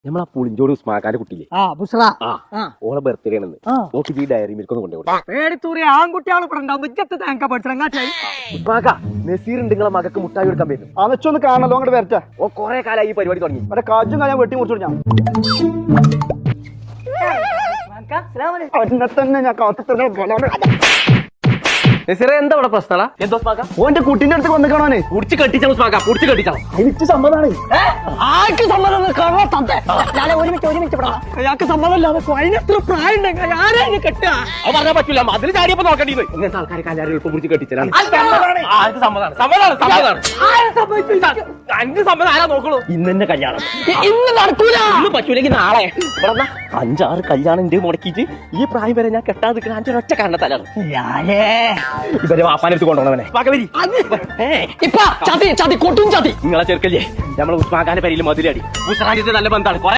നമ്മളാ പുളിഞ്ചോട് ഉസ്മാക്കാന്റെ കുട്ടിയില്ലേ ഓളെ ബർത്ത്ഡേ ആണെന്ന് ഓക്ക് ഈ ഡയറി മിൽക്ക് ഒന്ന് കൊണ്ടുപോകും ആൺകുട്ടികൾ ഉസ്മാക്ക നസീർ ഉണ്ട് നിങ്ങളെ മകക്ക് മുട്ടായി കൊടുക്കാൻ പറ്റും അതൊന്ന് കാണല്ലോ അങ്ങോട്ട് വരട്ടെ ഓ കൊറേ കാലമായി ഈ പരിപാടി തുടങ്ങി മറ്റേ കാജും ഞാൻ വെട്ടി മുറിച്ചു ഞാൻ അതിനെ തന്നെ ഞാൻ കാത്തു നസീറെ എന്താ ഇവിടെ പ്രശ്നമാ എന്തോ ഉസ്മാക്ക ഓന്റെ കുട്ടീന്റെ അടുത്ത് വന്ന് കാണാനേ പുടിച്ച് കെട്ടിച്ചാ ഉസ്മാക്ക പുടിച്ച് കെട്ടിച്ചാ എനിക്ക് സമ്മതാണ് ആർക്ക് സമ്മതം അയാൾക്ക് സമ്മതമില്ലാതെ അതിനെത്ര പ്രായം ഉണ്ടെങ്കിൽ ആരാണ് കെട്ടുക അത് പറഞ്ഞാൽ പറ്റൂല അതിൽ ചാടിയപ്പോ നോക്കേണ്ടി ഇങ്ങനത്തെ ആൾക്കാരെ കല്യാണം എളുപ്പം പിടിച്ച് കെട്ടിച്ചാലാണ് ആർക്ക് സമ്മതമാണ് അഞ്ച് സമ്മതം ആരാ നോക്കണു ഇന്ന് തന്നെ കല്യാണം ഇന്ന് നടക്കൂല ഇന്ന് പറ്റൂലെങ്കിൽ നാളെ ഇവിടെ 5-6 കല്യാണം ഇന്ത്യ മുടക്കിയിട്ട് ഈ പ്രായം വരെ ഞാൻ കെട്ടാതെ നിൽക്കുന്ന 5 ഒറ്റ കാരണത്താലാണ് ഇവരെ വാപ്പാനെടുത്ത് കൊണ്ടുപോകണവനെ ഇപ്പൊ ചതി ചതി കൊട്ടും ചതി നിങ്ങളെ ചെറുക്കല്ലേ നമ്മളെ ഉസ്മാഖാന്റെ പേരിൽ മതിലടി ഉസ്മാഖാന്റെ നല്ല ബന്ധമാണ്